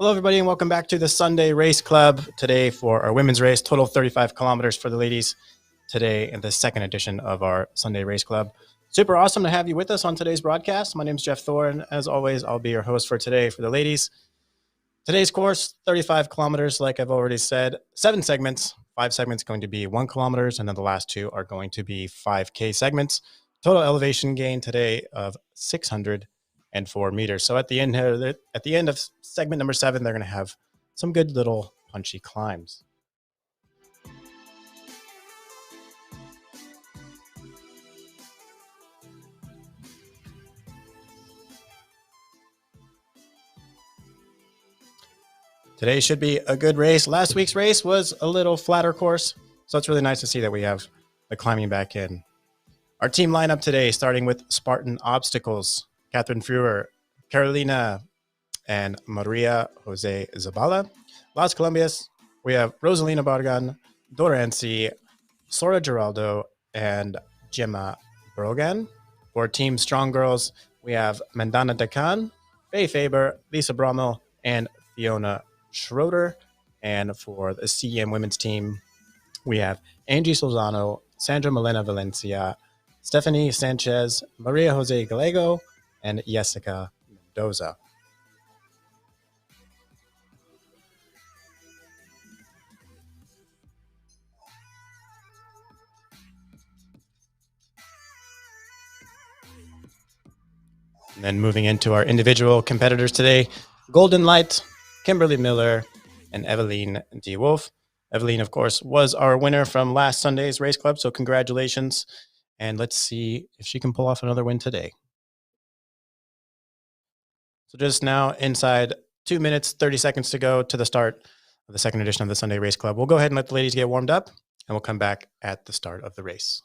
Hello, everybody, and welcome back to the Sunday Race Club. Today for our women's race, total 35 kilometers for the ladies. Today in the second edition of our Sunday Race Club. Super awesome to have you with us on today's broadcast. My name is Jeff Thorne. As always, I'll be your host for today for the ladies. Today's course, 35 kilometers, like I've already said, 7 segments. 5 segments going to be 1 kilometer, and then the last 2 are going to be 5K segments. Total elevation gain today of 604 meters. So at the end of segment number 7, they're going to have some good little punchy climbs. Today should be a good race. Last week's race was a little flatter course, so it's really nice to see that we have the climbing back in. Our team lineup today, starting with Spartan Obstacles, Catherine Frewer, Carolina, and Maria Jose Zabala. Las Colombias, we have Rosalina Bargan, Dorancy, Sora Geraldo, and Gemma Brogan. For Team Strong Girls, we have Mandana Decan, Faye Faber, Lisa Brommel, and Fiona Schroeder. And for the CEM women's team, we have Angie Solzano, Sandra Melena Valencia, Stephanie Sanchez, Maria Jose Gallego, and Jessica Mendoza. And then moving into our individual competitors today, Golden Light, Kimberly Miller, and Eveline D. Wolf. Eveline, of course, was our winner from last Sunday's race club, so congratulations. And let's see if she can pull off another win today. So just now, inside 2 minutes, 30 seconds to go to the start of the second edition of the Sunday Race Club. We'll go ahead and let the ladies get warmed up, and we'll come back at the start of the race.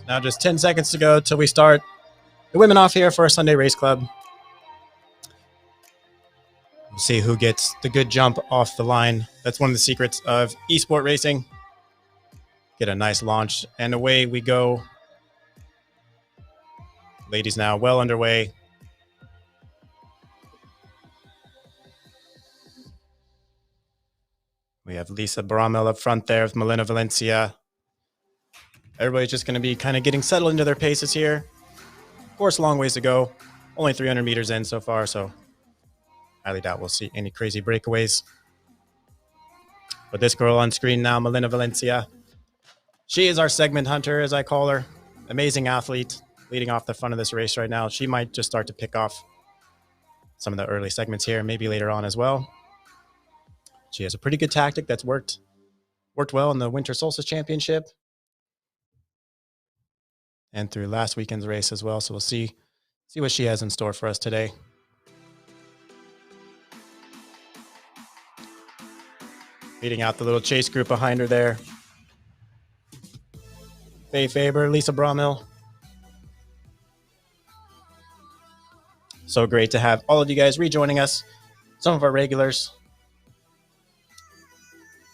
Now just 10 seconds to go till we start the women off here for our Sunday Race Club. We'll see who gets the good jump off the line. That's one of the secrets of esport racing. Get a nice launch, and away we go. Ladies now well underway. We have Lisa Baramel up front there with Melena Valencia. Everybody's just going to be kind of getting settled into their paces here. Of course, a long ways to go. Only 300 meters in so far, so highly doubt we'll see any crazy breakaways. But this girl on screen now, Melena Valencia, she is our segment hunter, as I call her. Amazing athlete leading off the front of this race right now. She might just start to pick off some of the early segments here, maybe later on as well. She has a pretty good tactic that's worked well in the Winter Solstice Championship and through last weekend's race as well. So we'll see what she has in store for us today. Leading out the little chase group behind her there. Faye Faber, Lisa Bromhill. So great to have all of you guys rejoining us. Some of our regulars.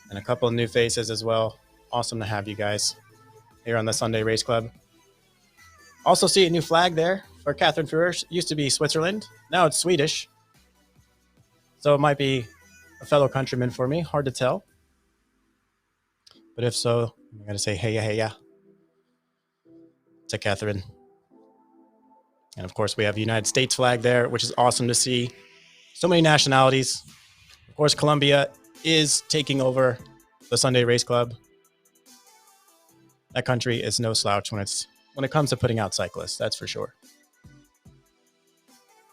And a couple of new faces as well. Awesome to have you guys here on the Sunday Race Club. Also see a new flag there for Catherine Fuhrer. Used to be Switzerland. Now it's Swedish. So it might be a fellow countryman for me. Hard to tell. But if so, I'm going to say hey ya to Catherine. And of course, we have the United States flag there, which is awesome to see. So many nationalities. Of course, Colombia is taking over the Sunday Race Club. That country is no slouch when it comes to putting out cyclists, that's for sure.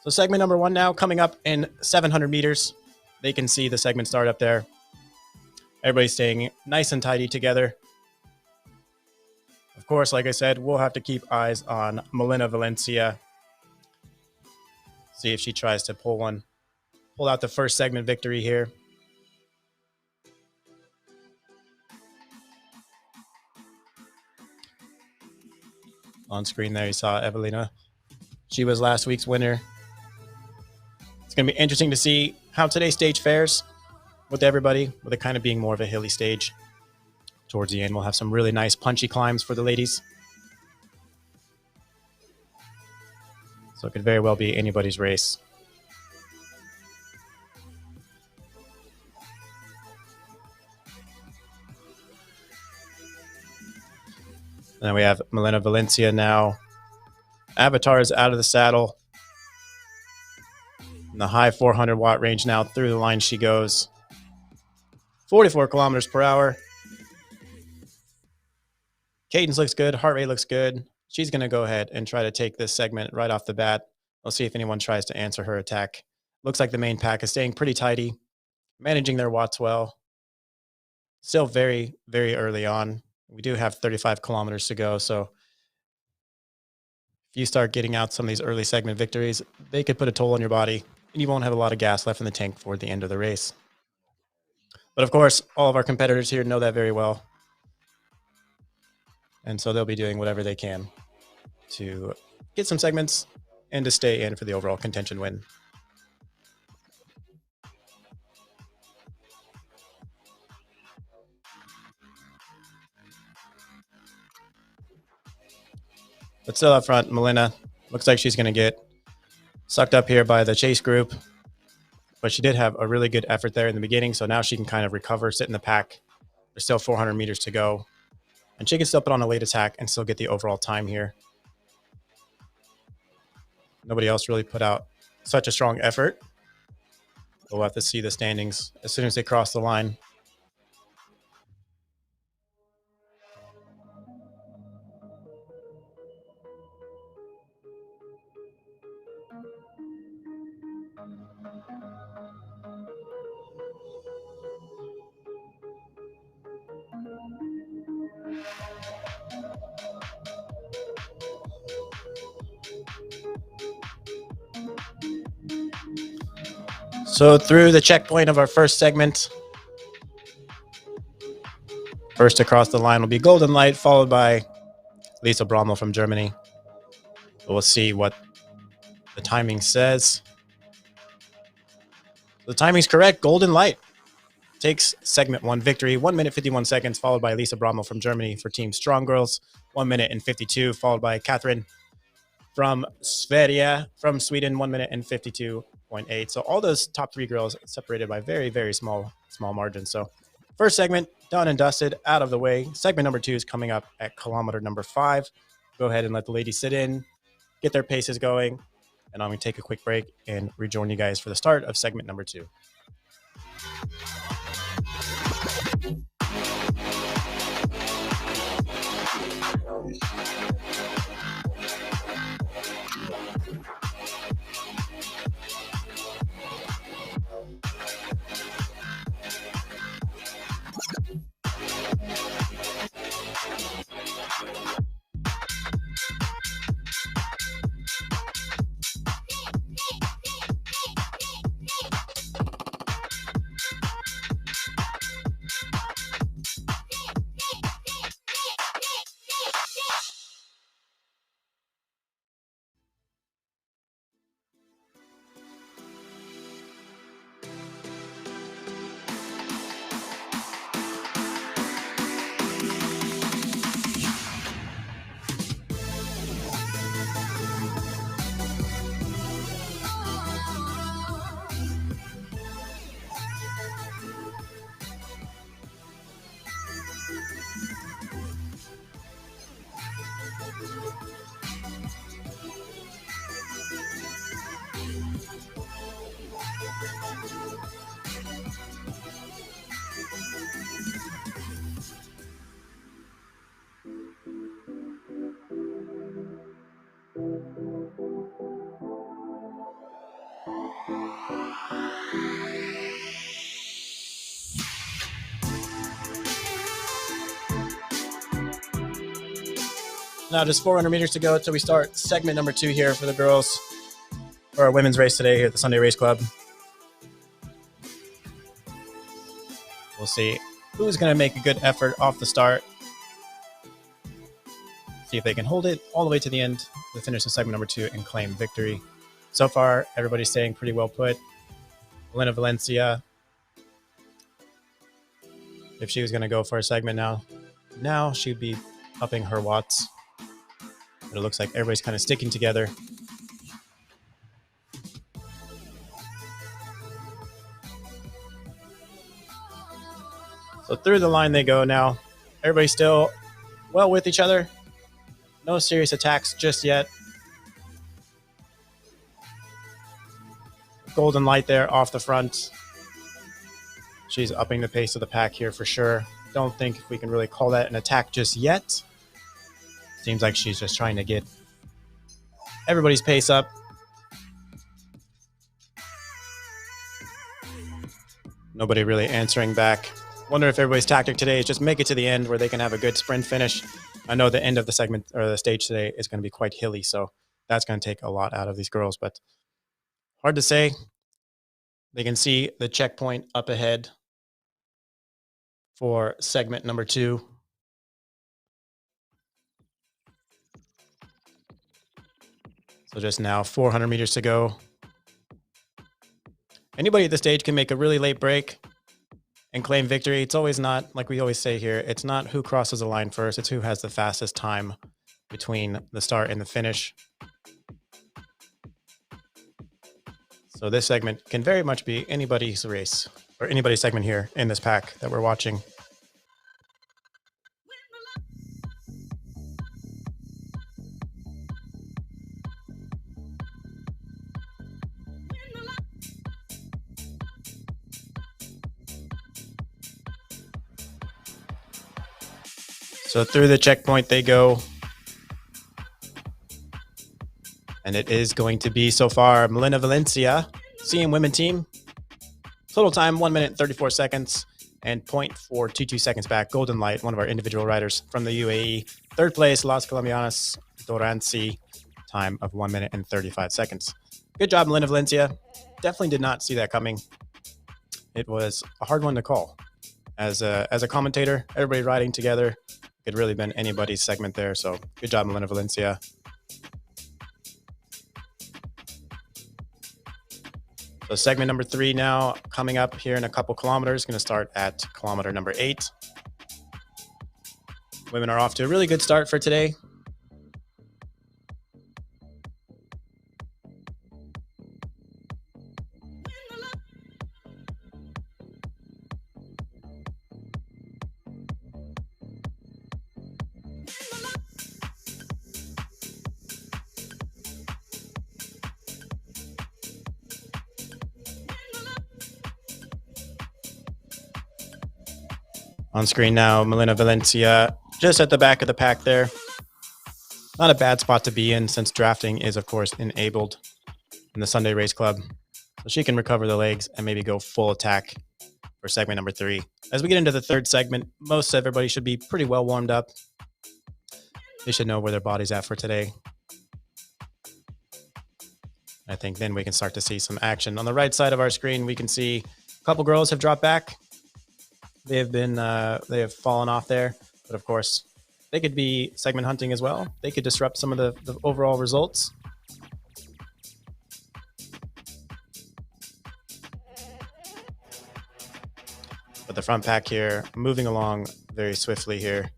So segment number 1 now coming up in 700 meters. They can see the segment start up there. Everybody's staying nice and tidy together. Of course, like I said, we'll have to keep eyes on Melina Valencia. See if she tries to pull out the first segment victory here. On screen there, you saw Evelina. She was last week's winner. It's going to be interesting to see how today's stage fares with everybody, with it kind of being more of a hilly stage. Towards the end, we'll have some really nice punchy climbs for the ladies. So it could very well be anybody's race. And then we have Melina Valencia now. Avatar is out of the saddle. In the high 400 watt range now, through the line she goes. 44 kilometers per hour. Cadence looks good. Heart rate looks good. She's going to go ahead and try to take this segment right off the bat. We'll see if anyone tries to answer her attack. Looks like the main pack is staying pretty tidy, managing their watts well. Still very, very early on. We do have 35 kilometers to go, so if you start getting out some of these early segment victories, they could put a toll on your body, and you won't have a lot of gas left in the tank for the end of the race. But of course, all of our competitors here know that very well. And so they'll be doing whatever they can to get some segments and to stay in for the overall contention win. But still up front, Melina looks like she's going to get sucked up here by the chase group. But she did have a really good effort there in the beginning, so now she can kind of recover, sit in the pack. There's still 400 meters to go. And she can still put on a late attack and still get the overall time here. Nobody else really put out such a strong effort. We'll have to see the standings as soon as they cross the line. So through the checkpoint of our first segment, first across the line will be Golden Light, followed by Lisa Bromhill from Germany. We'll see what the timing says. The timing's correct. Golden Light takes segment 1 victory, 1 minute 51 seconds, followed by Lisa Bromhill from Germany for Team Strong Girls, 1 minute and 52, followed by Catherine from Sverige from Sweden, 1 minute and 52.8. So all those top 3 girls separated by very, very small margins. So first segment done and dusted, out of the way. Segment number 2 is coming up at kilometer number 5. Go ahead and let the ladies sit in, get their paces going, and I'm going to take a quick break and rejoin you guys for the start of segment number 2. Now just 400 meters to go until we start segment number 2 here for the girls for our women's race today here at the Sunday Race Club. We'll see who's going to make a good effort off the start. See if they can hold it all the way to the end to finish the segment number 2 and claim victory. So far, everybody's staying pretty well put. Elena Valencia, if she was going to go for a segment now she'd be upping her watts. But it looks like everybody's kind of sticking together. So through the line they go now. Everybody's still well with each other. No serious attacks just yet. Golden Light there off the front. She's upping the pace of the pack here for sure. Don't think we can really call that an attack just yet. Seems like she's just trying to get everybody's pace up. Nobody really answering back. Wonder if everybody's tactic today is just make it to the end where they can have a good sprint finish. I know the end of the segment or the stage today is going to be quite hilly, so that's going to take a lot out of these girls, but hard to say. They can see the checkpoint up ahead for segment number 2. So just now 400 meters to go. Anybody at this stage can make a really late break and claim victory. It's always not, like we always say here, it's not who crosses the line first, it's who has the fastest time between the start and the finish. So this segment can very much be anybody's race or anybody's segment here in this pack that we're watching. So through the checkpoint they go. And it is going to be, so far, Melina Valencia, CM Women Team. Total time, 1 minute and 34 seconds and 0.422 seconds back. Golden Light, one of our individual riders from the UAE. Third place, Las Colombianas Dorancy, time of 1 minute and 35 seconds. Good job, Melina Valencia. Definitely did not see that coming. It was a hard one to call. As a commentator, everybody riding together, could really been anybody's segment there. So good job, Melina Valencia. So segment number 3 now coming up here in a couple kilometers. Going to start at kilometer number 8. Women are off to a really good start for today. On screen now, Melina Valencia just at the back of the pack there. Not a bad spot to be in since drafting is, of course, enabled in the Sunday Race Club. So she can recover the legs and maybe go full attack for segment number 3. As we get into the third segment, most everybody should be pretty well warmed up. They should know where their body's at for today. I think then we can start to see some action. On the right side of our screen, we can see a couple girls have dropped back. They have fallen off there, but of course, they could be segment hunting as well. They could disrupt some of the overall results. But the front pack here, moving along very swiftly here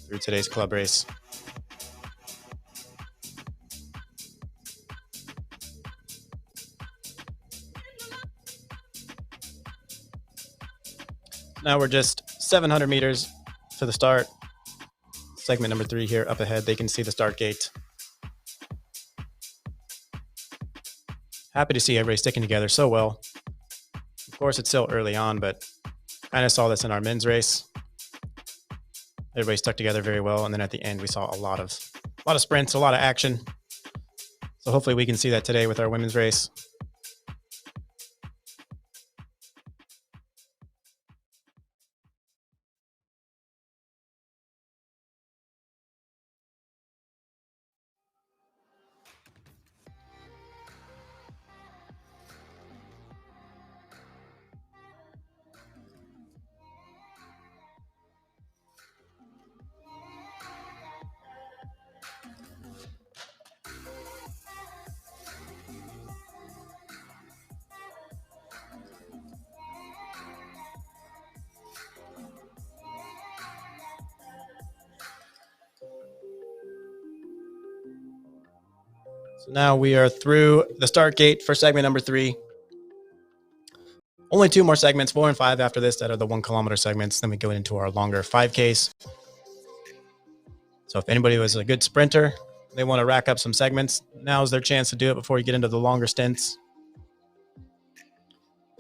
through today's club race. Now we're just 700 meters to the start. Segment number 3 here up ahead. They can see the start gate. Happy to see everybody sticking together so well. Of course, it's still early on, but kind of saw this in our men's race. Everybody stuck together very well, and then at the end we saw a lot of sprints, a lot of action. So hopefully we can see that today with our women's race. So now we are through the start gate for segment number 3. Only 2 more segments, 4 and 5 after this, that are the 1 kilometer segments. Then we go into our longer 5Ks. So if anybody was a good sprinter, they want to rack up some segments, now's their chance to do it before you get into the longer stints.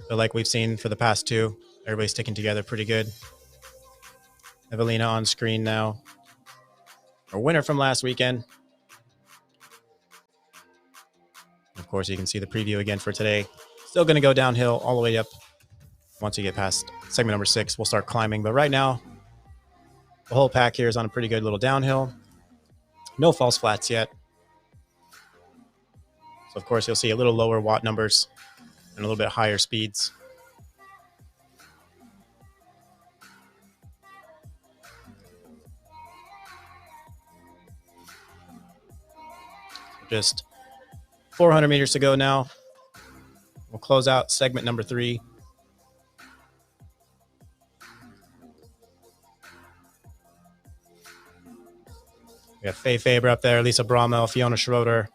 But like we've seen for the past 2, everybody's sticking together pretty good. Evelina on screen now. Our winner from last weekend. Of course, you can see the preview again for today. Still going to go downhill all the way up. Once you get past segment number 6, we'll start climbing. But right now, the whole pack here is on a pretty good little downhill. No false flats yet. So, of course, you'll see a little lower watt numbers and a little bit higher speeds. Just 400 meters to go now. We'll close out segment number 3. We got Faye Faber up there, Lisa Bromell, Fiona Schroeder.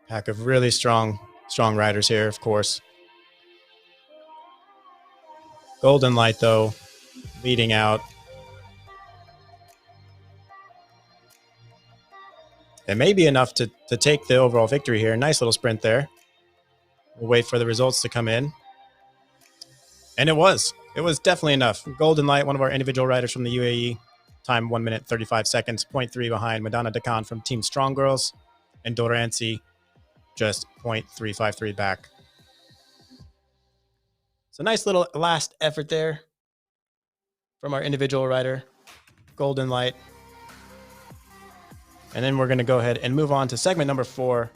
Pack of really strong riders here, of course. Golden Light, though, leading out. It may be enough to take the overall victory here. Nice little sprint there. We'll wait for the results to come in. And it was. It was definitely enough. Golden Light, one of our individual riders from the UAE. Time 1 minute, 35 seconds. 0.3 behind Madonna Dakan from Team Strong Girls. And Dorancy just 0.353 back. So nice little last effort there from our individual rider, Golden Light. And then we're going to go ahead and move on to segment number 4,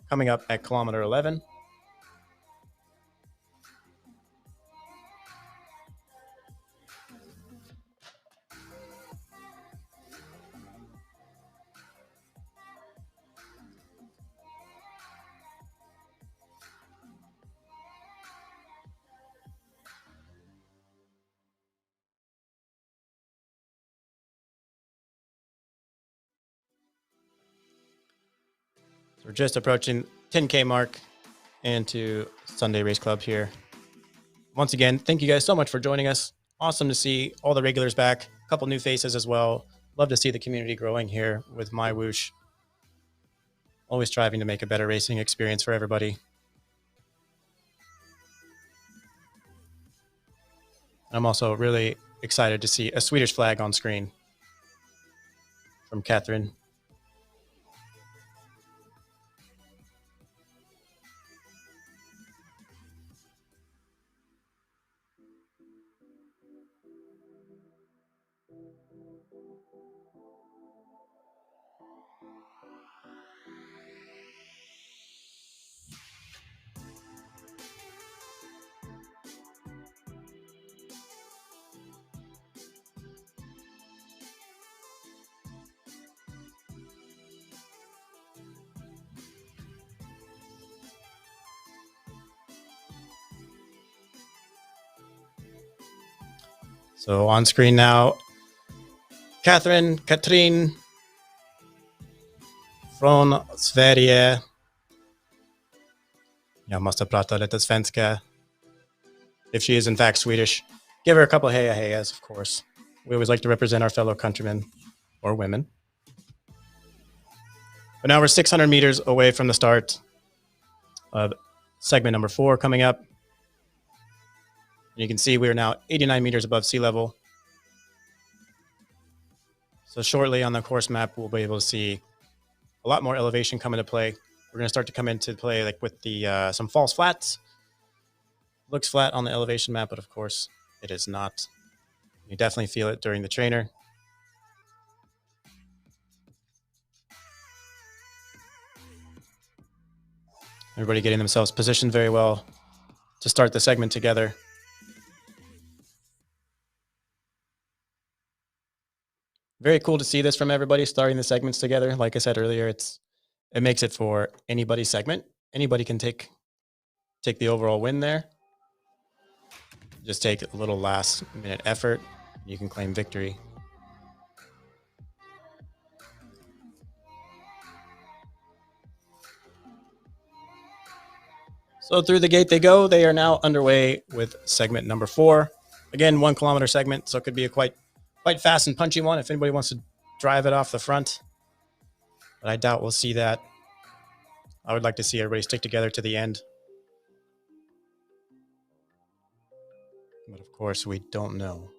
coming up at kilometer 11. We're just approaching 10K mark into Sunday Race Club here. Once again, thank you guys so much for joining us. Awesome to see all the regulars back. A couple new faces as well. Love to see the community growing here with MyWhoosh. Always striving to make a better racing experience for everybody. I'm also really excited to see a Swedish flag on screen from Catherine. So on screen now, Katrin från Sverige. Jag måste prata lite svenska. If she is in fact Swedish, give her a couple heya heyas, of course. We always like to represent our fellow countrymen or women. But now we're 600 meters away from the start of segment number 4 coming up. And you can see we are now 89 meters above sea level. So shortly on the course map, we'll be able to see a lot more elevation come into play. We're going to start to come into play like with the some false flats. Looks flat on the elevation map, but of course it is not. You definitely feel it during the trainer. Everybody getting themselves positioned very well to start the segment together. Very cool to see this from everybody starting the segments together. Like I said earlier, it makes it for anybody's segment. Anybody can take the overall win there. Just take a little last minute effort. You can claim victory. So through the gate they go. They are now underway with segment number 4. Again, 1 kilometer segment, so it could be a quite fast and punchy one if anybody wants to drive it off the front. But I doubt we'll see that. I would like to see everybody stick together to the end. But of course, we don't know.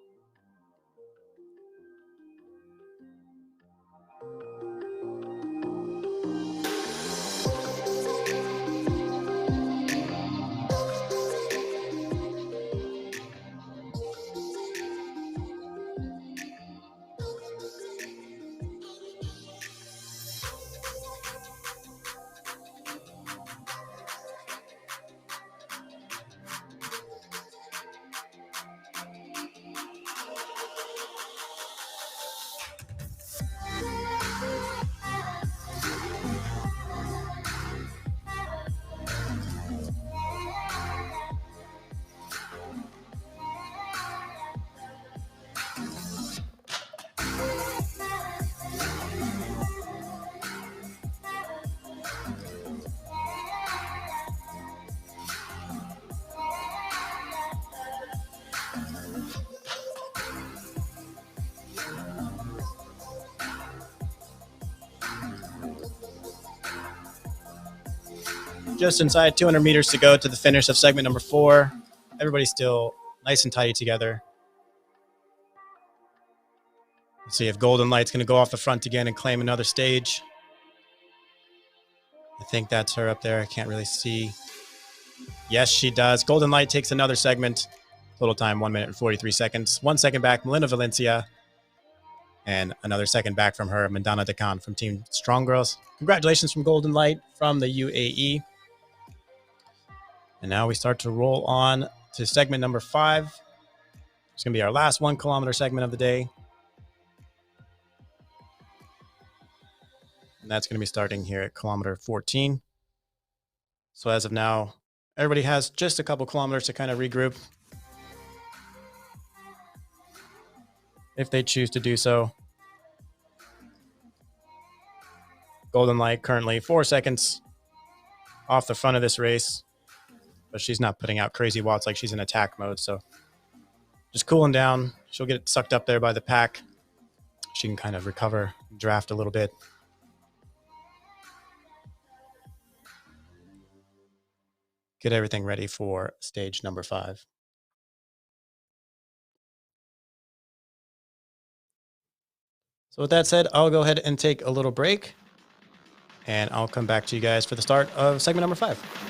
Just inside 200 meters to go to the finish of segment number 4. Everybody's still nice and tidy together. Let's see if Golden Light's going to go off the front again and claim another stage. I think that's her up there. I can't really see. Yes, she does. Golden Light takes another segment. Total time 1 minute and 43 seconds. 1 second back, Melinda Valencia. And another second back from her, Mandana Dekan from Team Strong Girls. Congratulations from Golden Light from the UAE. And now we start to roll on to segment number 5. It's going to be our last 1 kilometer segment of the day. And that's going to be starting here at kilometer 14. So as of now, everybody has just a couple kilometers to kind of regroup, if they choose to do so. Golden Light currently 4 seconds off the front of this race, but she's not putting out crazy watts like she's in attack mode. So just cooling down. She'll get sucked up there by the pack. She can kind of recover, draft a little bit. Get everything ready for stage number 5. So with that said, I'll go ahead and take a little break, and I'll come back to you guys for the start of segment number 5.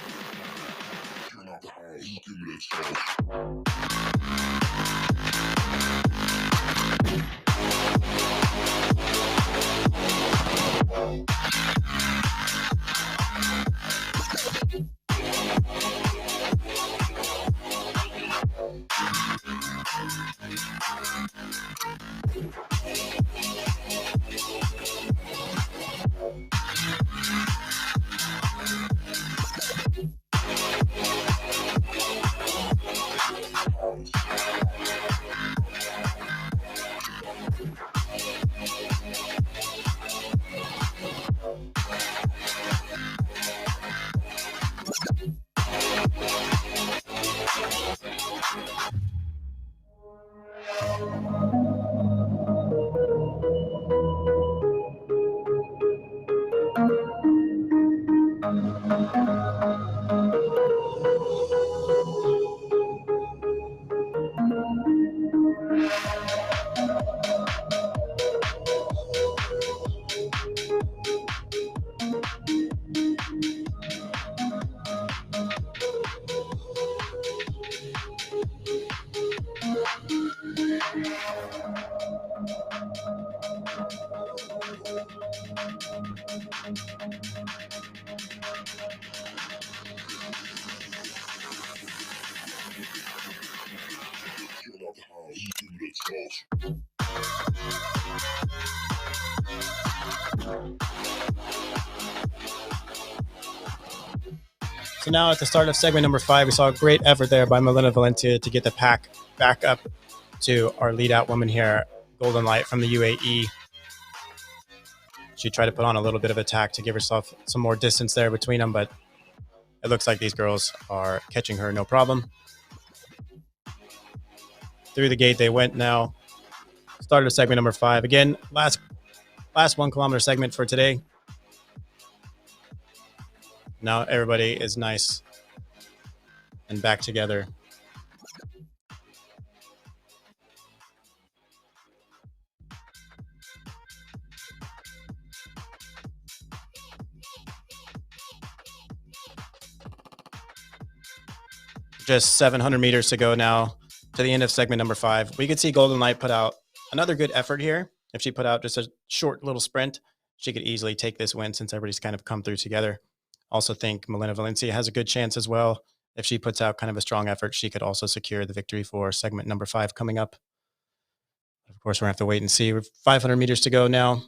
So now at the start of segment number 5, we saw a great effort there by Melinda Valencia to get the pack back up to our lead out woman here, Golden Light from the UAE. She tried to put on a little bit of attack to give herself some more distance there between them, but It looks like these girls are catching her no problem. Through the gate they went now. Started of segment number 5. Again, last 1 kilometer segment for today. Now everybody is nice and back together. Just 700 meters to go now to the end of segment number 5. We could see Golden Light put out another good effort here. If she put out just a short little sprint, she could easily take this win since everybody's kind of come through together. Also think Milena Valencia has a good chance as well. If she puts out kind of a strong effort, she could also secure the victory for segment number 5 coming up. Of course, we're going to have to wait and see. We're 500 meters to go now.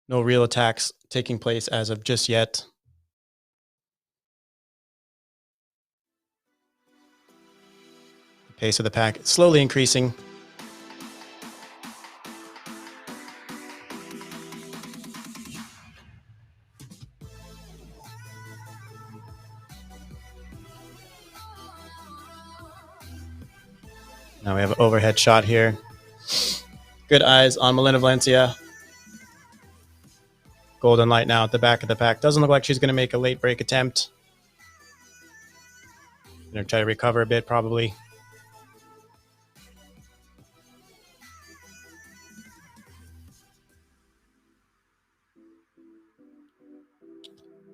No real attacks taking place as of just yet. The pace of the pack slowly increasing. Now we have an overhead shot here. Good eyes on Milena Valencia. Golden Light now at the back of the pack. Doesn't look like she's going to make a late break attempt. Going to try to recover a bit probably.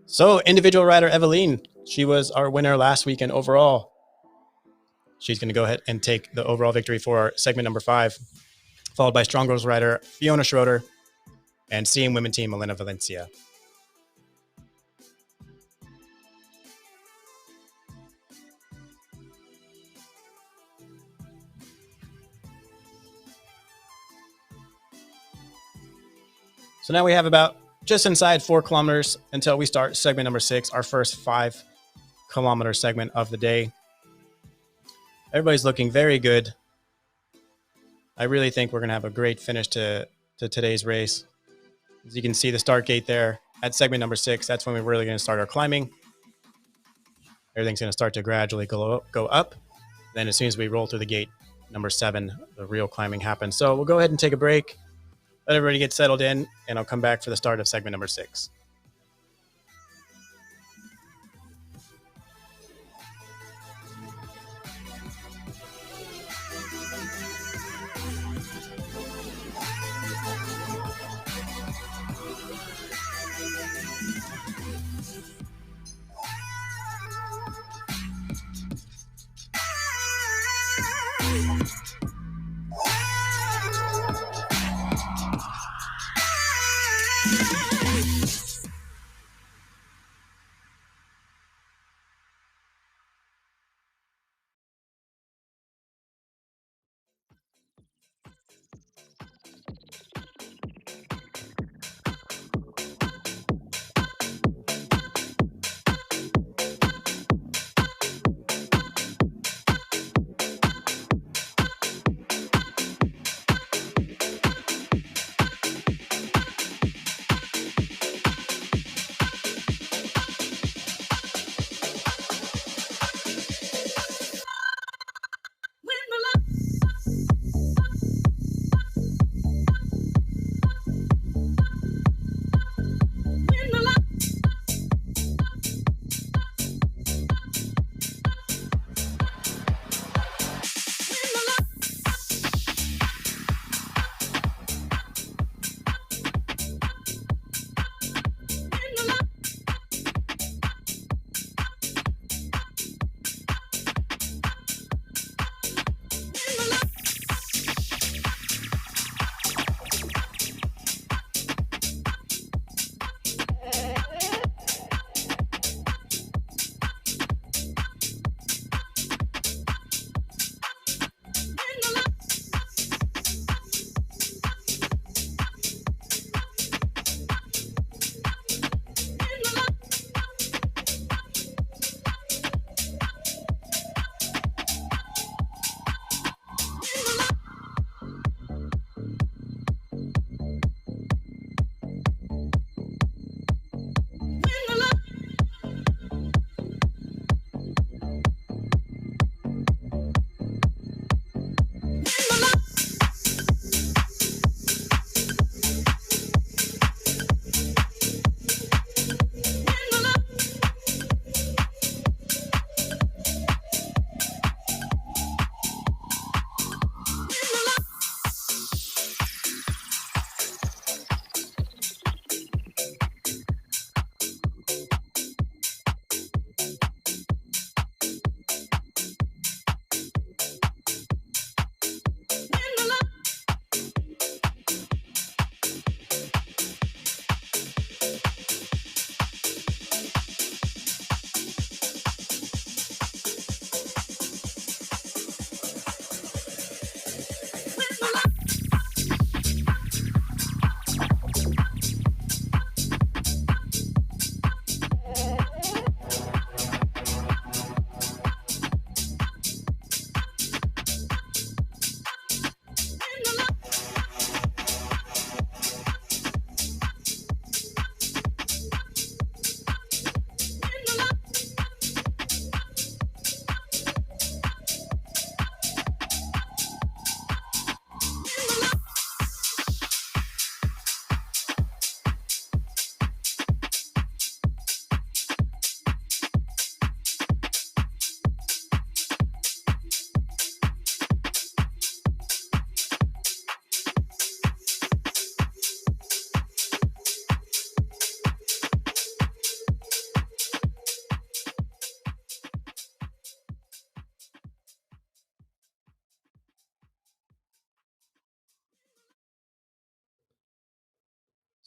So individual rider Eveline, she was our winner last weekend overall. She's going to go ahead and take the overall victory for our segment number 5, followed by Strong Girls rider Fiona Schroeder and CM Women team Milena Valencia. So now we have about just inside 4 kilometers until we start segment number 6, our first 5 kilometer segment of the day. Everybody's looking very good. I really think we're going to have a great finish to today's race. As you can see the start gate there at segment number 6, that's when we're really going to start our climbing. Everything's going to start to gradually go up. Then as soon as we roll through the gate number 7, the real climbing happens. So we'll go ahead and take a break. Let everybody get settled in, and I'll come back for the start of segment number 6.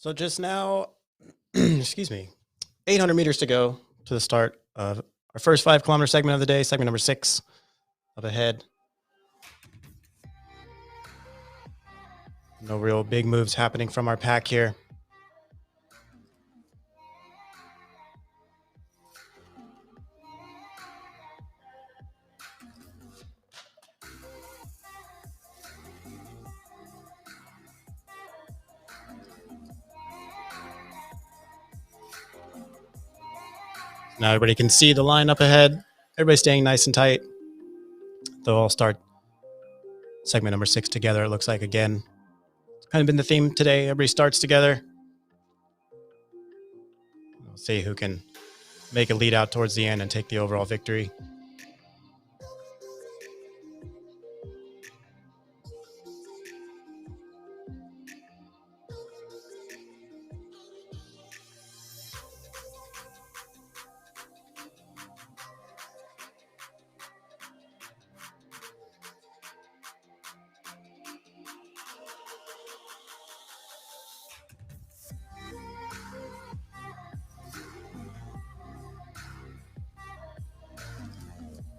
So just now, excuse me, 800 meters to go to the start of our first 5 kilometer segment of the day, segment number 6 up ahead. No real big moves happening from our pack here. Now everybody can see the line up ahead. Everybody's staying nice and tight. They'll all start segment number 6 together, it looks like again. It's kind of been the theme today. Everybody starts together. We'll see who can make a lead out towards the end and take the overall victory.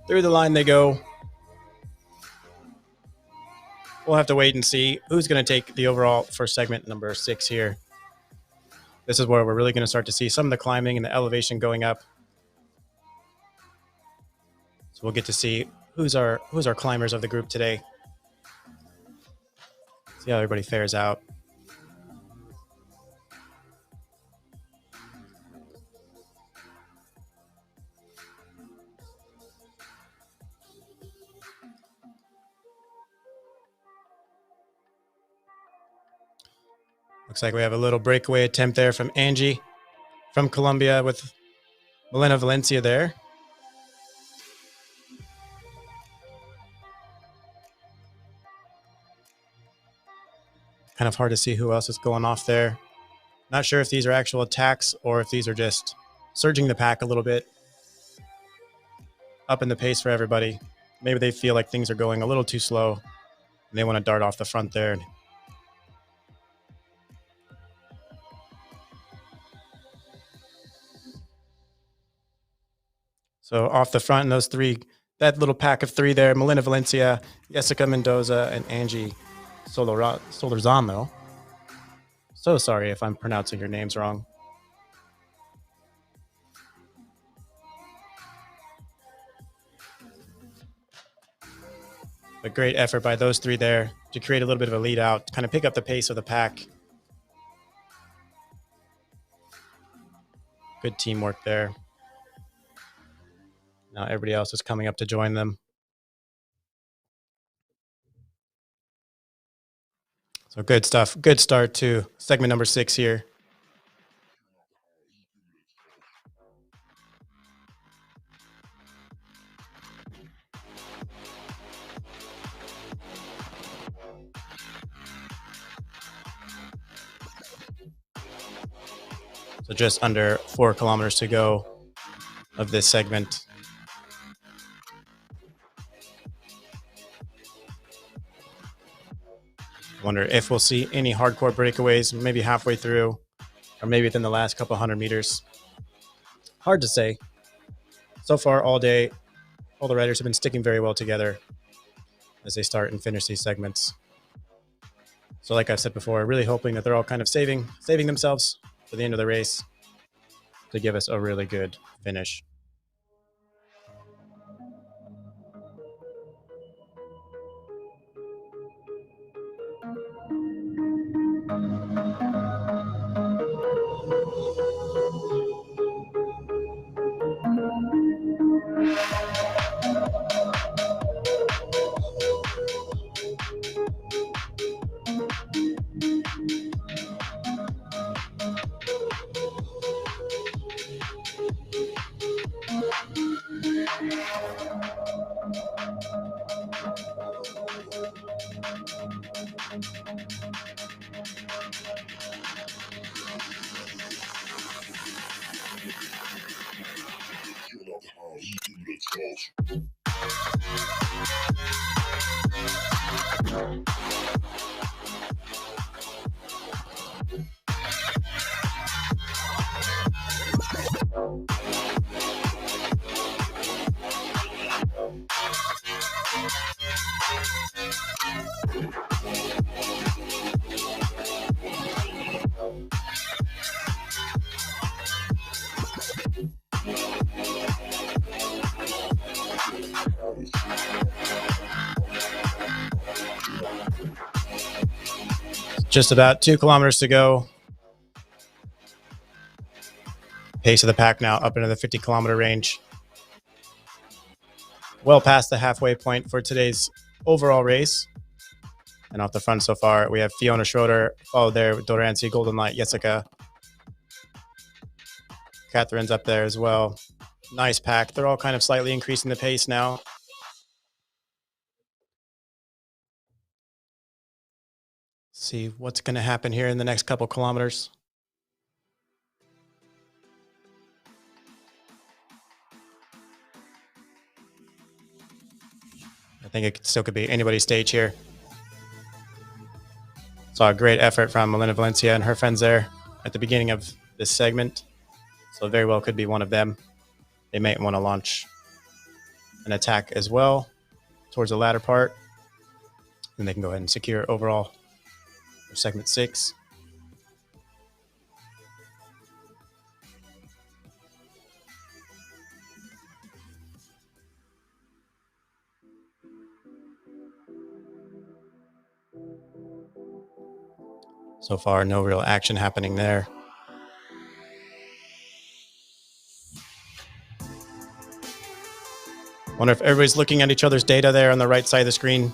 Through the line they go. We'll have to wait and see who's going to take the overall for segment number 6 here. This is where we're really going to start to see some of the climbing and the elevation going up. So we'll get to see who's our climbers of the group today. See how everybody fares out. Looks like we have a little breakaway attempt there from Angie from Colombia with Melina Valencia there. Kind of hard to see who else is going off there. Not sure if these are actual attacks or if these are just surging the pack a little bit, up in the pace for everybody. Maybe they feel like things are going a little too slow and they want to dart off the front there. So off the front, and those three, that little pack of 3 there, Melina Valencia, Jessica Mendoza, and Angie Solorzano. So sorry if I'm pronouncing your names wrong. A great effort by those 3 there to create a little bit of a lead out, kind of pick up the pace of the pack. Good teamwork there. Now everybody else is coming up to join them. So good stuff. Good start to segment number 6 here. So just under 4 kilometers to go of this segment. Wonder if we'll see any hardcore breakaways, maybe halfway through, or maybe within the last couple 100 meters. Hard to say. So far all day, all the riders have been sticking very well together as they start and finish these segments. So like I've said before, really hoping that they're all kind of saving themselves for the end of the race to give us a really good finish. Just about 2 kilometers to go. Pace of the pack now up into the 50-kilometer range. Well past the halfway point for today's overall race. And off the front so far, we have Fiona Schroeder, followed there with Dorancy, Golden Light, Jessica. Catherine's up there as well. Nice pack. They're all kind of slightly increasing the pace now. See what's going to happen here in the next couple kilometers. I think it still could be anybody's stage here. Saw a great effort from Melina Valencia and her friends there at the beginning of this segment. So very well could be one of them. They might want to launch an attack as well towards the latter part. And they can go ahead and secure overall for segment 6. So far, no real action happening there. Wonder if everybody's looking at each other's data there on the right side of the screen.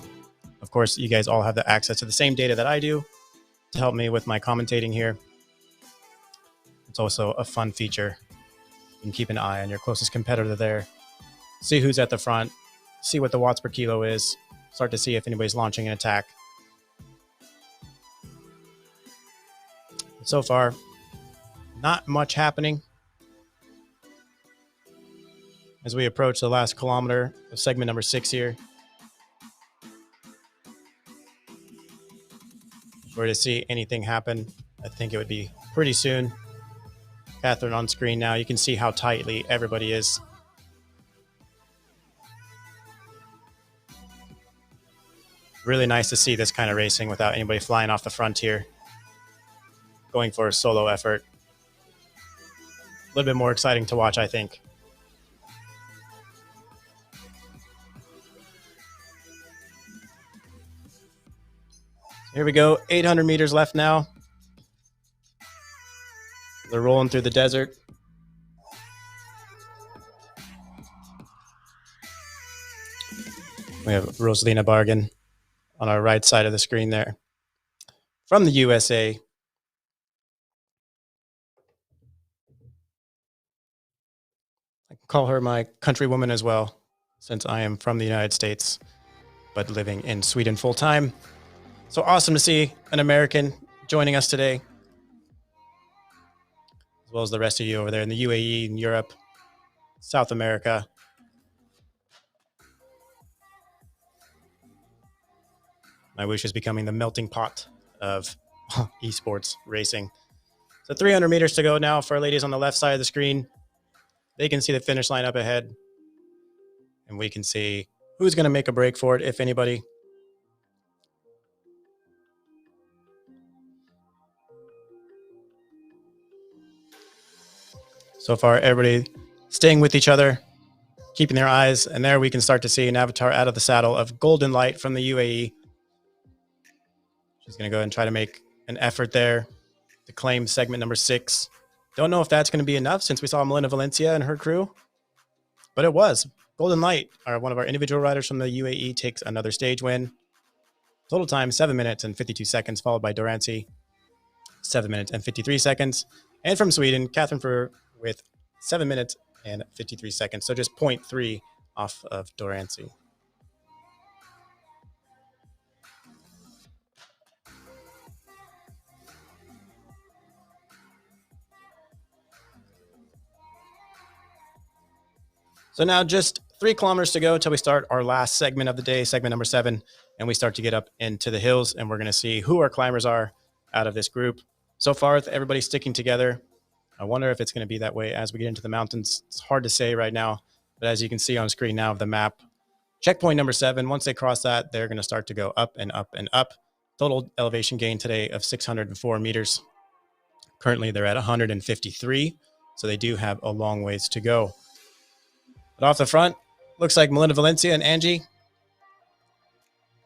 Of course, you guys all have the access to the same data that I do to help me with my commentating here. It's also a fun feature. You can keep an eye on your closest competitor there. See who's at the front. See what the watts per kilo is. Start to see if anybody's launching an attack. So far, not much happening. As we approach the last kilometer of segment number 6 here. If we're to see anything happen, I think it would be pretty soon. Catherine on screen now. You can see how tightly everybody is. Really nice to see this kind of racing without anybody flying off the front here. Going for a solo effort. A little bit more exciting to watch, I think. Here we go, 800 meters left now. They're rolling through the desert. We have Rosalina Bargan on our right side of the screen there. From the USA. I can call her my countrywoman as well, since I am from the United States, but living in Sweden full time. So awesome to see an American joining us today, as well as the rest of you over there in the UAE, in Europe, South America. MyWhoosh is becoming the melting pot of esports racing. So 300 meters to go now for our ladies on the left side of the screen. They can see the finish line up ahead, and we can see who's going to make a break for it, if anybody. So far, everybody staying with each other, keeping their eyes, and there we can start to see an avatar out of the saddle of Golden Light from the UAE. She's going to go ahead and try to make an effort there to claim segment number 6. Don't know if that's going to be enough since we saw Melina Valencia and her crew, but it was. Golden Light, one of our individual riders from the UAE, takes another stage win. Total time, 7 minutes and 52 seconds, followed by Dorancy, 7 minutes and 53 seconds. And from Sweden, Catherine for with 7 minutes and 53 seconds. So just 0.3 off of Dorancy. So now just 3 kilometers to go until we start our last segment of the day, segment number 7, and we start to get up into the hills, and we're going to see who our climbers are out of this group. So far, everybody's sticking together. I wonder if it's going to be that way as we get into the mountains. It's hard to say right now, but as you can see on screen now of the map, checkpoint number 7, once they cross that, they're going to start to go up and up and up. Total elevation gain today of 604 meters. Currently, they're at 153, so they do have a long ways to go. But off the front, looks like Melina Valencia and Angie.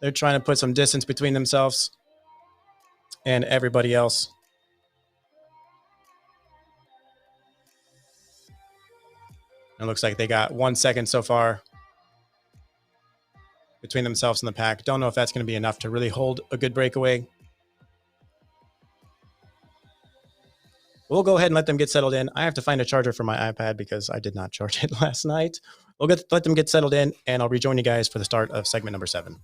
They're trying to put some distance between themselves. and everybody else. It looks like they got 1 second so far between themselves and the pack. Don't know if that's going to be enough to really hold a good breakaway. We'll go ahead and let them get settled in. I have to find a charger for my iPad because I did not charge it last night. Let them get settled in, and I'll rejoin you guys for the start of segment number 7.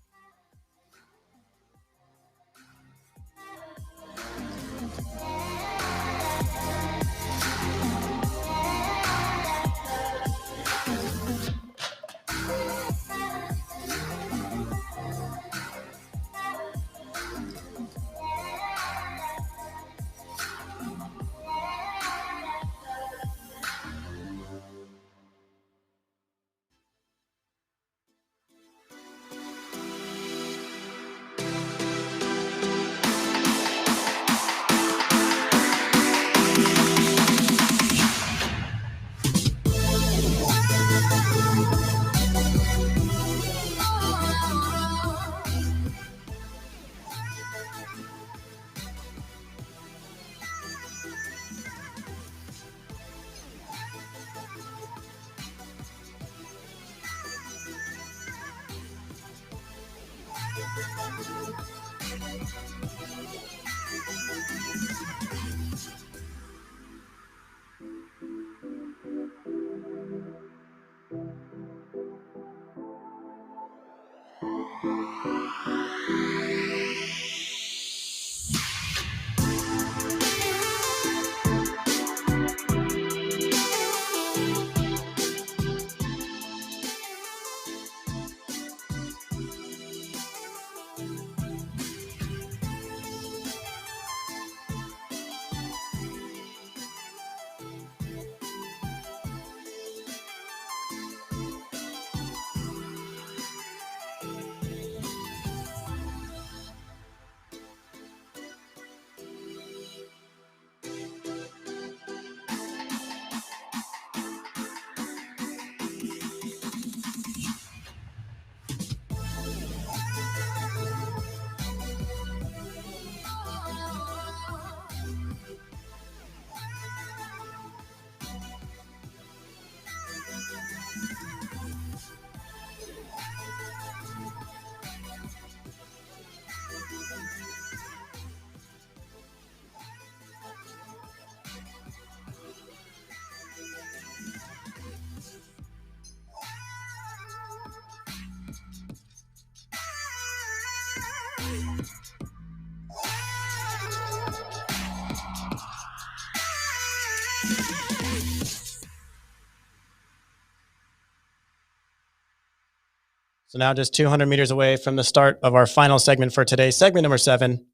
So now just 200 meters away from the start of our final segment for today, segment number 7.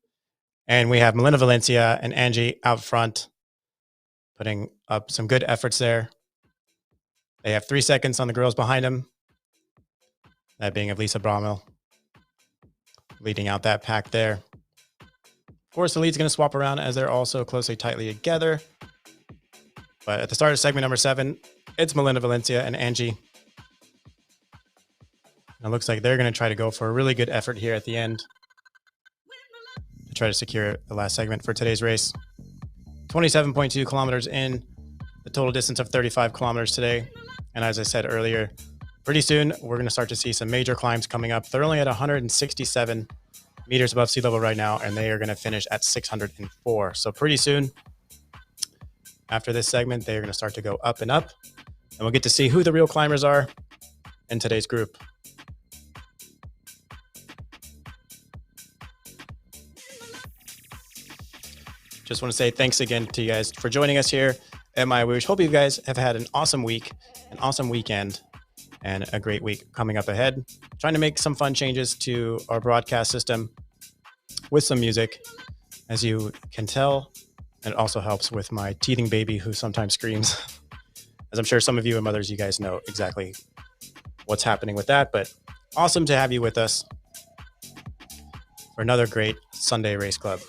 And we have Melina Valencia and Angie out front, putting up some good efforts there. They have 3 seconds on the girls behind them, that being Lisa Bromwell, leading out that pack there. Of course, the lead's going to swap around as they're also closely, tightly together. But at the start of segment number 7, it's Melina Valencia and Angie. And it looks like they're going to try to go for a really good effort here at the end to try to secure the last segment for today's race. 27.2 kilometers in, the total distance of 35 kilometers today. And as I said earlier, pretty soon we're going to start to see some major climbs coming up. They're only at 167 meters above sea level right now, and they are going to finish at 604. So pretty soon after this segment, they're going to start to go up and up, and we'll get to see who the real climbers are in today's group. Just want to say thanks again to you guys for joining us here at MyWhoosh. Hope you guys have had an awesome week, an awesome weekend, and a great week coming up ahead. Trying to make some fun changes to our broadcast system with some music, as you can tell. And it also helps with my teething baby who sometimes screams. As I'm sure some of you and mothers, you guys know exactly what's happening with that. But awesome to have you with us for another great Sunday Race Club.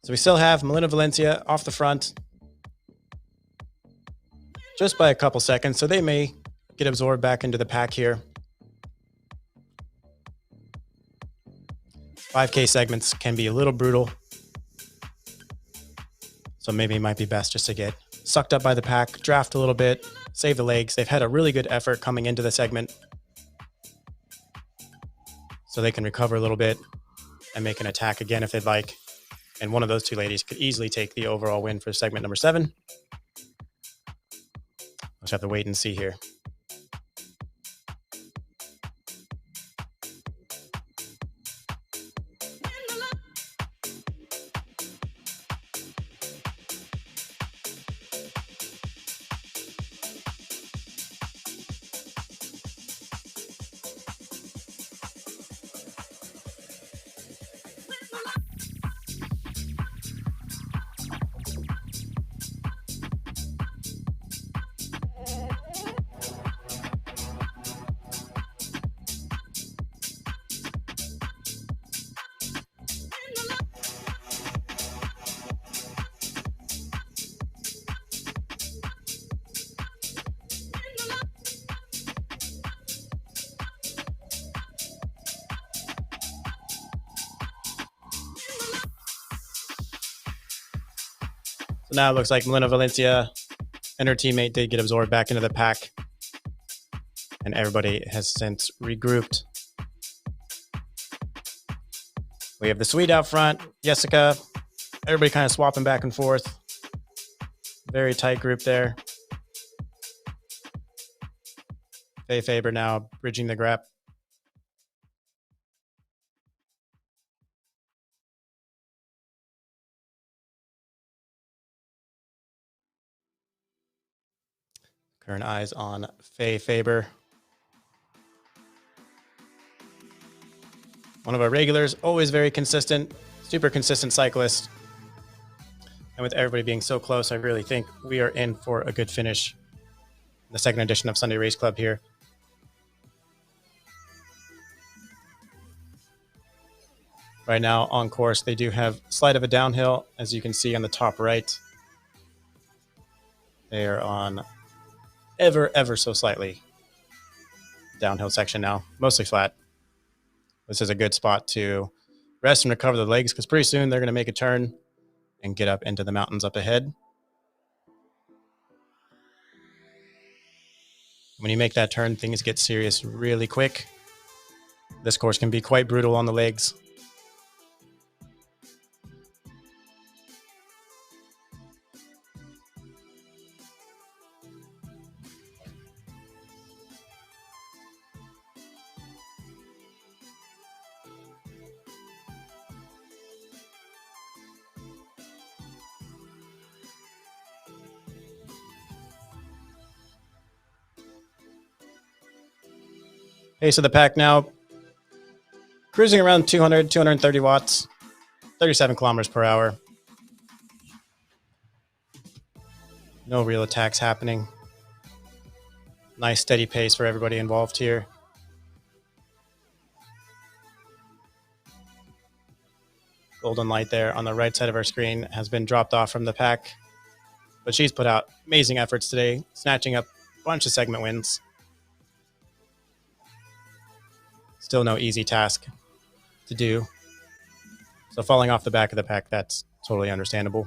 So we still have Melina Valencia off the front just by a couple seconds. So they may get absorbed back into the pack here. 5K segments can be a little brutal. So maybe it might be best just to get sucked up by the pack, draft a little bit, save the legs. They've had a really good effort coming into the segment, so they can recover a little bit and make an attack again if they'd like. And one of those two ladies could easily take the overall win for segment number 7. We'll just have to wait and see here. So now it looks like Melina Valencia and her teammate did get absorbed back into the pack, and everybody has since regrouped. We have the Swede out front, Jessica, everybody kind of swapping back and forth. Very tight group there. Faye Faber now bridging the gap. Current eyes on Faye Faber. One of our regulars, always very consistent, super consistent cyclist. And with everybody being so close, I really think we are in for a good finish in the second edition of Sunday Race Club here. Right now on course, they do have slight of a downhill, as you can see on the top right. They are on ever so slightly downhill section now, mostly flat. This is a good spot to rest and recover the legs, because pretty soon they're going to make a turn and get up into the mountains up ahead. When you make that turn, things get serious really quick. This course can be quite brutal on the legs. Pace of the pack now, cruising around 200, 230 watts, 37 kilometers per hour. No real attacks happening. Nice steady pace for everybody involved here. Golden light there on the right side of our screen has been dropped off from the pack, but she's put out amazing efforts today, snatching up a bunch of segment wins. Still no easy task to do. So falling off the back of the pack, that's totally understandable.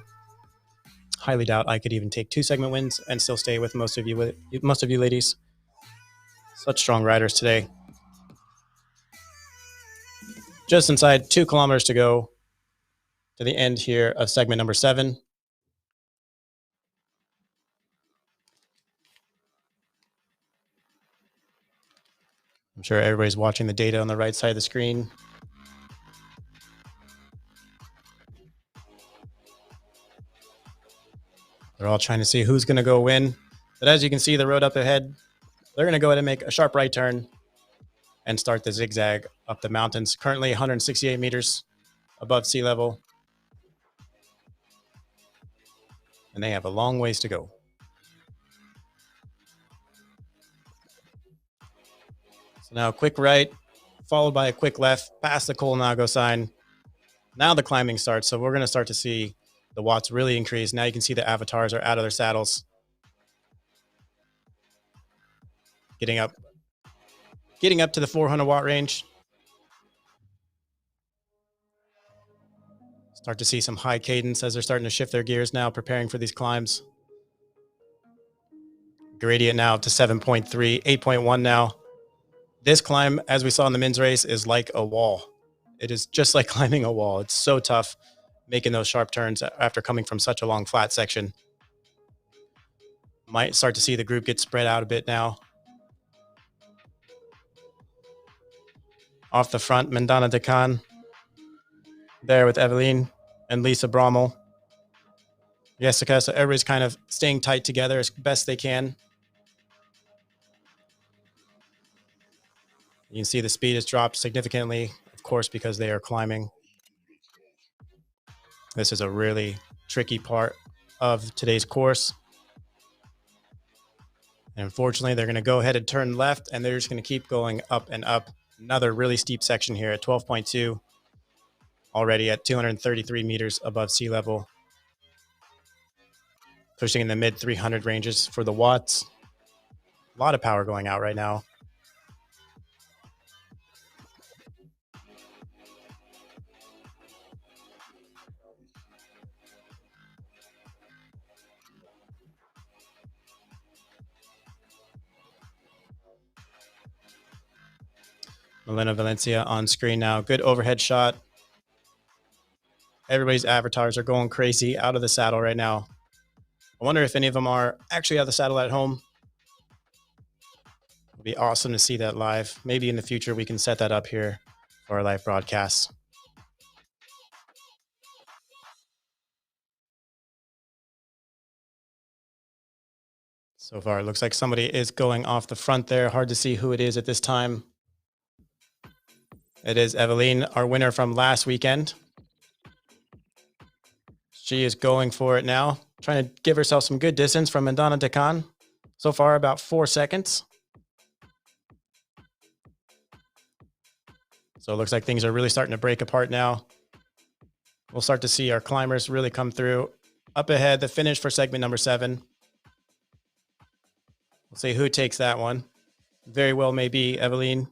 Highly doubt I could even take 2 segment wins and still stay with most of you ladies. Such strong riders today. Just inside 2 kilometers to go to the end here of segment number 7. I'm sure everybody's watching the data on the right side of the screen. They're all trying to see who's going to go win. But as you can see, the road up ahead, they're going to go ahead and make a sharp right turn and start the zigzag up the mountains. Currently 168 meters above sea level. And they have a long ways to go. So now a quick right, followed by a quick left, past the Colnago sign. Now the climbing starts, so we're going to start to see the watts really increase. Now you can see the avatars are out of their saddles. Getting up to the 400 watt range. Start to see some high cadence as they're starting to shift their gears now, preparing for these climbs. Gradient now to 7.3, 8.1 now. This climb, as we saw in the men's race, is like a wall. It is just like climbing a wall. It's so tough making those sharp turns after coming from such a long flat section. Might start to see the group get spread out a bit now. Off the front, Mandana Dekan there with Eveline and Lisa Brommel. Jessica, so everybody's kind of staying tight together as best they can. You can see the speed has dropped significantly, of course, because they are climbing. This is a really tricky part of today's course. And unfortunately, they're going to go ahead and turn left, and they're just going to keep going up and up. Another really steep section here at 12.2, already at 233 meters above sea level. Pushing in the mid 300 ranges for the watts. A lot of power going out right now. Melina Valencia on screen now. Good overhead shot. Everybody's avatars are going crazy out of the saddle right now. I wonder if any of them are actually out of the saddle at home. It'd be awesome to see that live. Maybe in the future we can set that up here for our live broadcasts. So far, it looks like somebody is going off the front there. Hard to see who it is at this time. It is Eveline, our winner from last weekend. She is going for it now, trying to give herself some good distance from Mandana Dekan. So far, about 4 seconds. So it looks like things are really starting to break apart now. We'll start to see our climbers really come through. Up ahead, the finish for segment number 7. We'll see who takes that one. Very well may be Eveline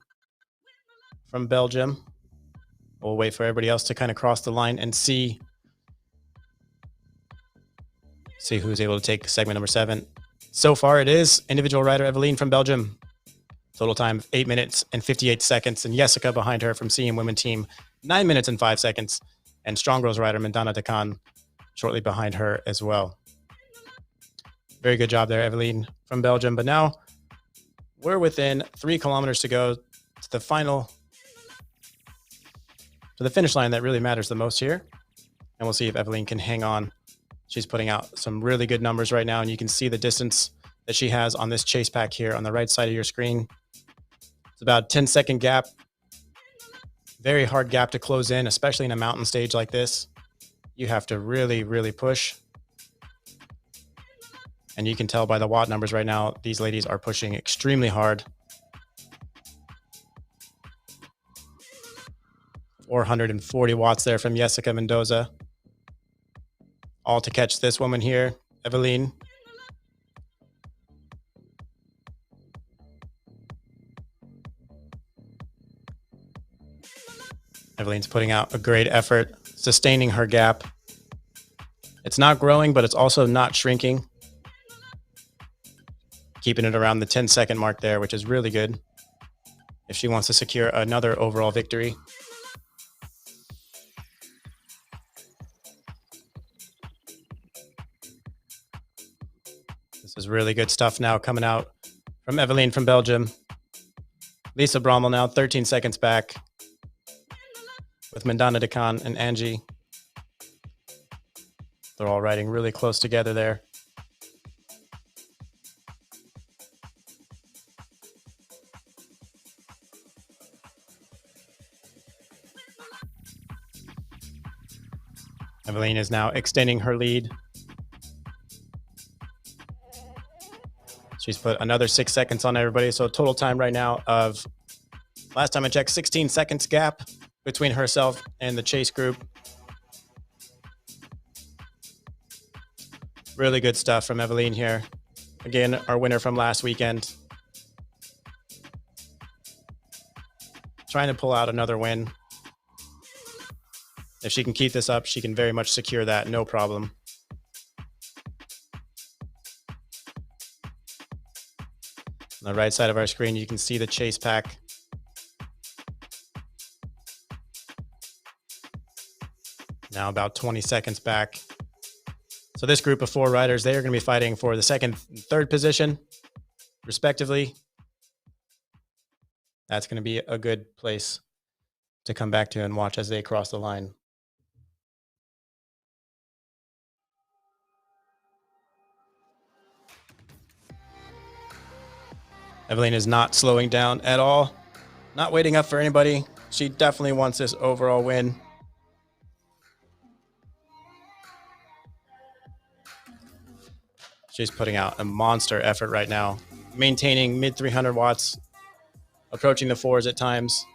from Belgium. We'll wait for everybody else to kind of cross the line and see who's able to take segment number 7. So far, it is individual rider Eveline from Belgium. Total time of 8 minutes and 58 seconds. And Jessica behind her from CM Women Team, 9 minutes and 5 seconds. And Strong Girls rider Mandana Dekan shortly behind her as well. Very good job there, Eveline from Belgium. But now we're within 3 kilometers to go to the final, to the finish line that really matters the most here. And we'll see if Eveline can hang on. She's putting out some really good numbers right now, and you can see the distance that she has on this chase pack here on the right side of your screen. It's about a 10-second gap. Very hard gap to close in, especially in a mountain stage like this. You have to really, really push. And you can tell by the watt numbers right now, these ladies are pushing extremely hard. 440 watts there from Jessica Mendoza. All to catch this woman here, Eveline. Eveline's putting out a great effort, sustaining her gap. It's not growing, but it's also not shrinking. Keeping it around the 10-second mark there, which is really good if she wants to secure another overall victory. This is really good stuff now coming out from Eveline from Belgium. Lisa Brommel now 13 seconds back with Mandana Dekan and Angie. They're all riding really close together there. Eveline is now extending her lead. She's put another 6 seconds on everybody. So total time right now of, last time I checked, 16 seconds gap between herself and the chase group. Really good stuff from Eveline here. Again, our winner from last weekend. Trying to pull out another win. If she can keep this up, she can very much secure that, no problem. On the right side of our screen, you can see the chase pack. Now about 20 seconds back. So this group of 4 riders, they are going to be fighting for the 2nd and 3rd position, respectively. That's going to be a good place to come back to and watch as they cross the line. Eveline is not slowing down at all, not waiting up for anybody. She definitely wants this overall win. She's putting out a monster effort right now, maintaining mid 300 watts, approaching the 4s at times.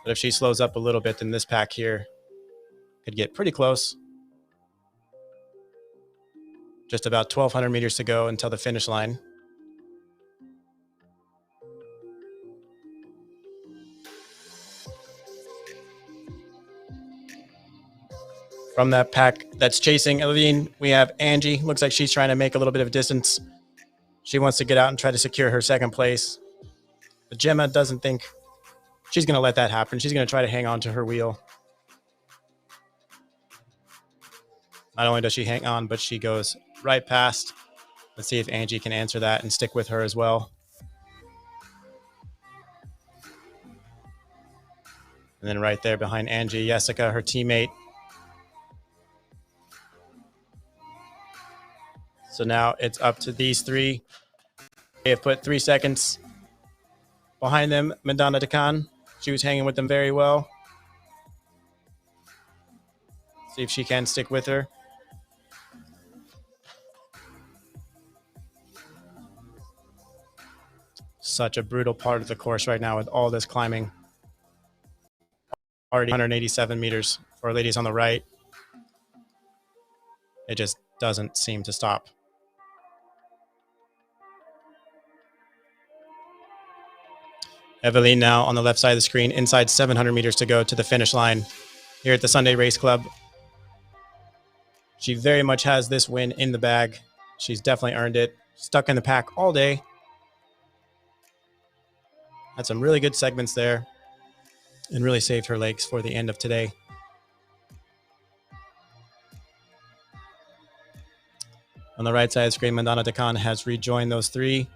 But if she slows up a little bit, then this pack here could get pretty close. Just about 1,200 meters to go until the finish line. From that pack that's chasing Eveline, we have Angie. Looks like she's trying to make a little bit of distance. She wants to get out and try to secure her 2nd place. But Gemma doesn't think she's going to let that happen. She's going to try to hang on to her wheel. Not only does she hang on, but she goes right past. Let's see if Angie can answer that and stick with her as well. And then right there behind Angie, Jessica, her teammate. So now it's up to these 3. They have put 3 seconds behind them. Madonna Decan, she was hanging with them very well. See if she can stick with her. Such a brutal part of the course right now with all this climbing. Already 187 meters for our ladies on the right. It just doesn't seem to stop. Eveline now on the left side of the screen, inside 700 meters to go to the finish line here at the Sunday Race Club. She very much has this win in the bag. She's definitely earned it. Stuck in the pack all day. Had some really good segments there and really saved her legs for the end of today. On the right side of the screen, Madonna Decan has rejoined those 3.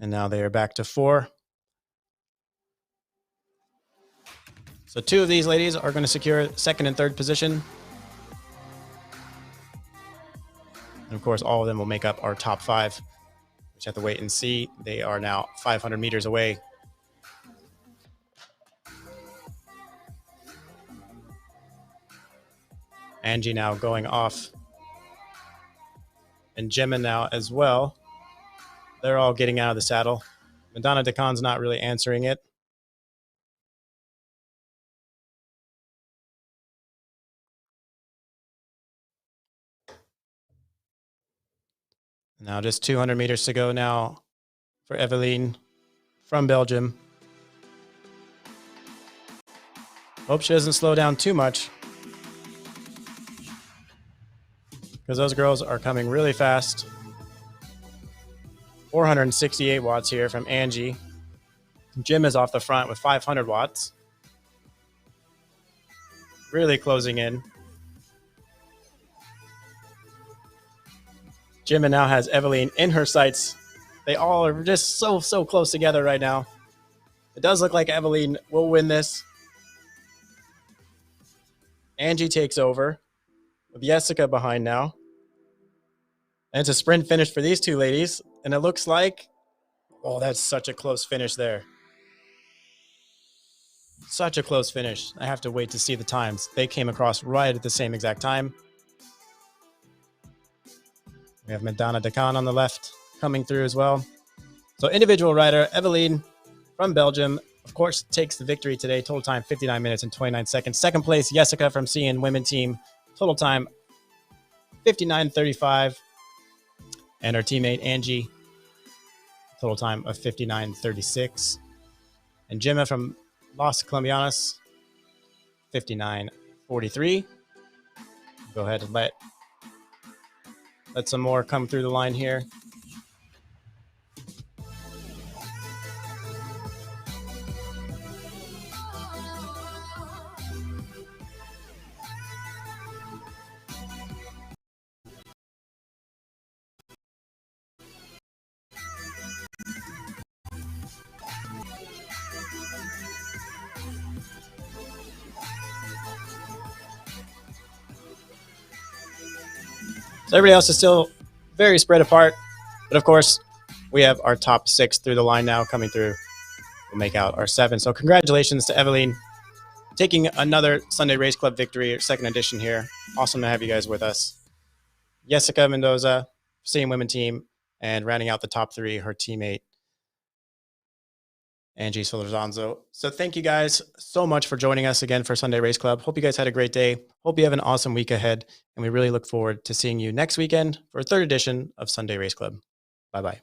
And now they are back to 4. So 2 of these ladies are going to secure 2nd and 3rd position. And of course, all of them will make up our top 5, which have to wait and see. They are now 500 meters away. Angie now going off. And Gemma now as well. They're all getting out of the saddle. Madonna Decan's not really answering it. Now just 200 meters to go now for Eveline from Belgium. Hope she doesn't slow down too much, because those girls are coming really fast. 468 watts here from Angie. Jim is off the front with 500 watts. Really closing in. Jim now has Eveline in her sights. They all are just so close together right now. It does look like Eveline will win this. Angie takes over with Jessica behind now. And it's a sprint finish for these 2 ladies. And it looks like, oh, that's such a close finish there. Such a close finish. I have to wait to see the times. They came across right at the same exact time. We have Madonna Decan on the left coming through as well. So individual rider, Eveline from Belgium, of course, takes the victory today. Total time, 59 minutes and 29 seconds. Second place, Jessica from CN Women Team. Total time, 59:35. And our teammate, Angie, total time of 59:36. And Gemma from Los Colombianos, 59:43. Go ahead and let some more come through the line here. So everybody else is still very spread apart. But of course, we have our top 6 through the line now coming through. We'll make out our 7. So congratulations to Eveline, taking another Sunday Race Club victory, 2nd edition here. Awesome to have you guys with us. Jessica Mendoza, same women team, and rounding out the top 3, her teammate, Angie Solorzanzo. So thank you guys so much for joining us again for Sunday Race Club. Hope you guys had a great day. Hope you have an awesome week ahead. And we really look forward to seeing you next weekend for a 3rd edition of Sunday Race Club. Bye-bye.